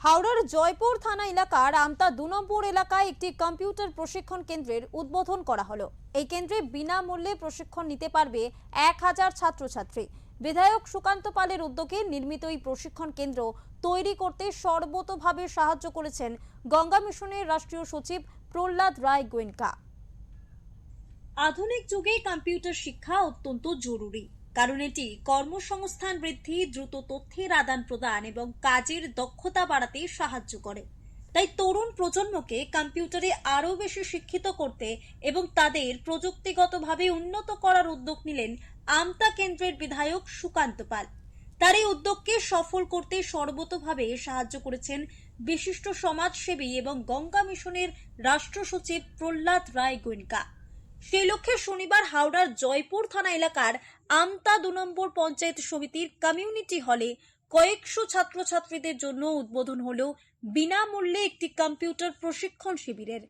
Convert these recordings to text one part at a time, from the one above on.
হাওড়ার জয়পুর থানা এলাকার আমতা ২ নম্বর এলাকায় একটি কম্পিউটার প্রশিক্ষণ কেন্দ্রের উদ্বোধন করা হলো। এই কেন্দ্রে বিনামূল্যে প্রশিক্ষণ নিতে পারবে ১,০০০ ছাত্রছাত্রী। বিধায়ক সুকান্ত পালের উদ্যোগে নির্মিত এই প্রশিক্ষণ কেন্দ্র তৈরি করতে সর্বতোভাবে সাহায্য করেছেন গঙ্গা মিশনের রাষ্ট্রীয় সচিব প্রহ্লাদ রায় গোয়েঙ্কা। আধুনিক যুগে কম্পিউটার শিক্ষা অত্যন্ত জরুরি, কারণ এটি কর্মসংস্থান বৃদ্ধি, দ্রুত তথ্যের আদান প্রদান এবং কাজের দক্ষতা বাড়াতে সাহায্য করে। তাই তরুণ প্রজন্মকে কম্পিউটারে আরও বেশি শিক্ষিত করতে এবং তাদের প্রযুক্তিগতভাবে উন্নত করার উদ্যোগ নিলেন আমতা কেন্দ্রের বিধায়ক সুকান্ত পাল। তার এই উদ্যোগকে সফল করতে সর্বতোভাবে সাহায্য করেছেন বিশিষ্ট সমাজসেবী এবং গঙ্গা মিশনের রাষ্ট্র সচিব প্রহ্লাদ রায় গোয়েঙ্কা। সেই লক্ষ্যে শনিবার হাওড়ার জয়পুর থানা এলাকার আমতা ২ নম্বর পঞ্চায়েত সমিতির কমিউনিটি হলে কয়েকশো ছাত্রছাত্রীদের জন্য উদ্বোধন হলো বিনামূল্যে একটি কম্পিউটার প্রশিক্ষণ শিবিরের।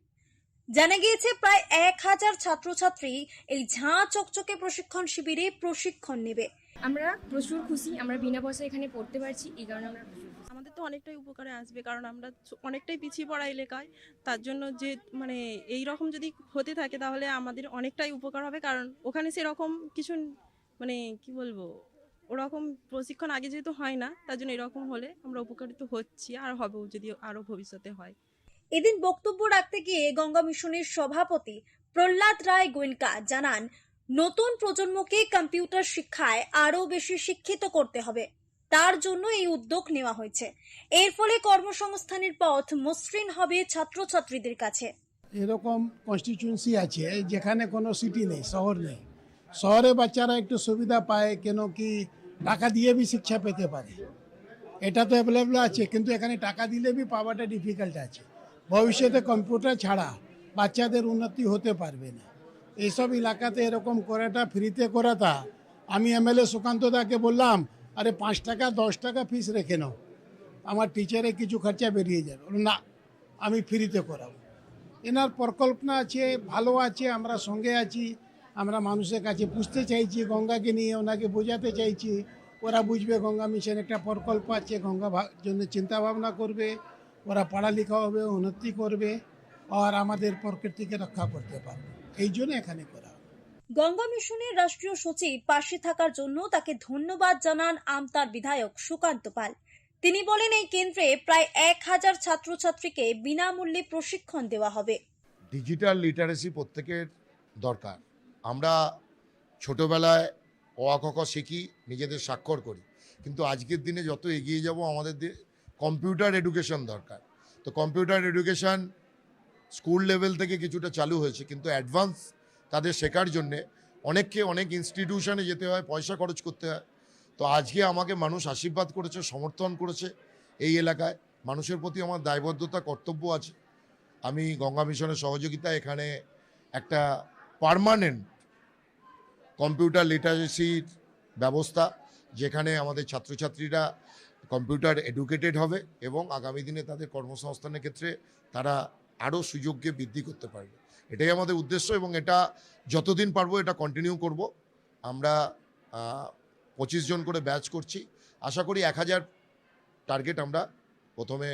জানা গিয়েছে প্রায় ১,০০০ ছাত্রছাত্রী এই ঝাঁ চকচকে প্রশিক্ষণ শিবিরে প্রশিক্ষণ নেবে। আমরা প্রচুর খুশি, আমরা বিনা পয়সায় এখানে পড়তে পারছি, এই কারণে আমরা প্রচুর খুশি। আমাদের তো অনেকটাই উপকারে আসবে, কারণ আমরা অনেকটাই পিছিয়ে পড়া এলাকায়। তার জন্য যে এই রকম যদি হতে থাকে তাহলে আমাদের অনেকটাই উপকার হবে, কারণ ওখানে সেরকম কিছু কি বলবো, ওরকম প্রশিক্ষণ আগে যেহেতু হয় না, তার জন্য এরকম হলে আমরা উপকারিত হচ্ছি, আর হবেও যদি আরো ভবিষ্যতে হয়। এদিন বক্তব্য রাখতে গিয়ে গঙ্গা মিশনের সভাপতি প্রহ্লাদ রায় গোয়েঙ্কা জানান, নতুন প্রজন্মকে কম্পিউটার শিক্ষায় আরো বেশি শিক্ষিত করতে হবে, তার জন্য এই উদ্যোগ নেওয়া হয়েছে। এর ফলে কর্মসংস্থানের পথ মসৃণ হবে ছাত্রছাত্রীদের কাছে। এরকম কনস্টিটিউয়েন্সি আছে যেখানে কোনো সিটি নেই, শহর নেই। শহরে বাচ্চারা একটু সুবিধা পায়, কেন কি টাকা দিয়ে বি শিক্ষা পেতে পারে, এটা তো অ্যাভেলেবল আছে, কিন্তু এখানে টাকা দিলে বি পাওয়াটা ডিফিকাল্ট আছে। ভবিষ্যতে কম্পিউটার ছাড়া বাচ্চাদের উন্নতি হতে পারবে না। এইসব এলাকাতে এরকম করাটা, ফ্রিতে করাটা, আমি এমএলএ সুকান্ত দাকে বললাম, আরে 5 টাকা 10 টাকা ফিস রেখে নাও, আমার টিচারে কিছু খরচা বেরিয়ে যাবে। না, আমি ফ্রিতে করাবো। এনার পরিকল্পনা আছে, ভালো আছে, আমরা সঙ্গে আছি। আমরা মানুষের কাছে বুঝতে চাইছি, গঙ্গাকে নিয়ে ওনাকে বোঝাতে চাইছি, ওরা বুঝবে গঙ্গা মিশন একটা প্রকল্প আছে, গঙ্গা জন্য চিন্তা ভাবনা করবে, ওরা পড়ালেখা হবে, উন্নতি করবে, আর আমাদের প্রকৃতিকে রক্ষা করতে পারবে। এই জন্য এখানে করা। গঙ্গা মিশনের রাষ্ট্রীয় সচিব পাশে থাকার জন্য তাকে ধন্যবাদ জানান আমতার বিধায়ক সুকান্ত পাল। তিনি বলেন, এই কেন্দ্রে প্রায় ১,০০০ ছাত্রছাত্রীকে বিনামূল্যে প্রশিক্ষণ দেওয়া হবে। ডিজিটাল লিটারেসি প্রত্যেকের দরকার। আমরা ছোটবেলায় অ আ ক খ শিখি, নিজেদের স্বাক্ষর করি, কিন্তু আজকের দিনে যত এগিয়ে যাব আমাদের কম্পিউটার এডুকেশন দরকার। তো কম্পিউটার এডুকেশন স্কুল লেভেল থেকে কিছুটা চালু হয়েছে, কিন্তু অ্যাডভান্স তাদের শেখার জন্যে অনেককে অনেক ইনস্টিটিউশনে যেতে হয়, পয়সা খরচ করতে হয়। তো আজকে আমাকে মানুষ আশীর্বাদ করেছে, সমর্থন করেছে। এই এলাকায় মানুষের প্রতি আমার দায়বদ্ধতা, কর্তব্য আছে। আমি গঙ্গা মিশনের সহযোগিতা এখানে একটা পার্মানেন্ট কম্পিউটার লিটারেসির ব্যবস্থা, যেখানে আমাদের ছাত্রছাত্রীরা কম্পিউটার এডুকেটেড হবে এবং আগামী দিনে তাদের কর্মসংস্থানের ক্ষেত্রে তারা আরও সুযোগকে বৃদ্ধি করতে পারবে। এটাই আমাদের উদ্দেশ্য এবং এটা যতদিন পারবো এটা কন্টিনিউ করব। আমরা 25 জন করে ব্যাচ করছি, আশা করি 1000 টার্গেট। আমরা প্রথমে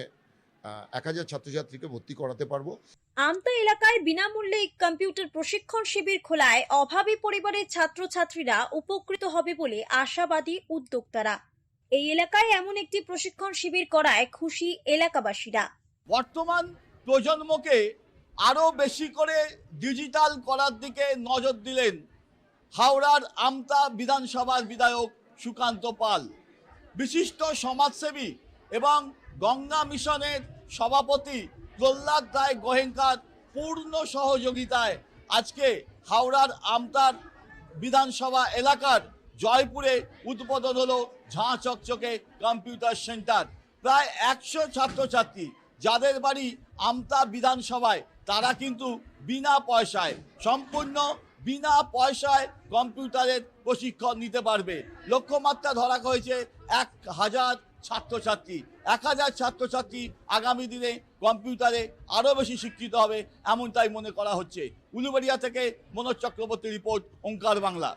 1000 ছাত্রছাত্রীকে ভর্তি করাতে পারবো। আমতা এলাকায় বিনামূল্যে কম্পিউটার প্রশিক্ষণ শিবির খোলায় অভাবী পরিবারের ছাত্রছাত্রীরা উপকৃত হবে বলে আশাবাদী উদ্যোক্তারা। এই এলাকায় এমন একটি প্রশিক্ষণ শিবির করায় খুশি এলাকাবাসীরা। বর্তমান প্রজন্মকে আরও বেশি করে ডিজিটাল করার দিকে নজর দিলেন হাওড়ার আমতা বিধানসভার বিধায়ক সুকান্ত পাল। বিশিষ্ট সমাজসেবী এবং গঙ্গা মিশনের সভাপতি প্রহ্লাদ রায় গোয়েঙ্কার পূর্ণ সহযোগিতায় আজকে হাওড়ার আমতার বিধানসভা এলাকার জয়পুরে উদ্বোধন হলো ঝাঁ চকচকে কম্পিউটার সেন্টার। প্রায় 100 ছাত্রছাত্রী যাদের বাড়ি আমতা বিধানসভায়, তারা কিন্তু বিনা পয়সায়, সম্পূর্ণ বিনা পয়সায় কম্পিউটারের প্রশিক্ষণ নিতে পারবে। লক্ষ্যমাত্রা ধরা হয়েছে 1000 ছাত্রছাত্রী। 1000 ছাত্রছাত্রী আগামী দিনে কম্পিউটারে আরও বেশি শিক্ষিত হবে, এমনটাই মনে করা হচ্ছে। উলুবেড়িয়া থেকে মনোজ চক্রবর্তী রিপোর্ট, ওঙ্কার বাংলা।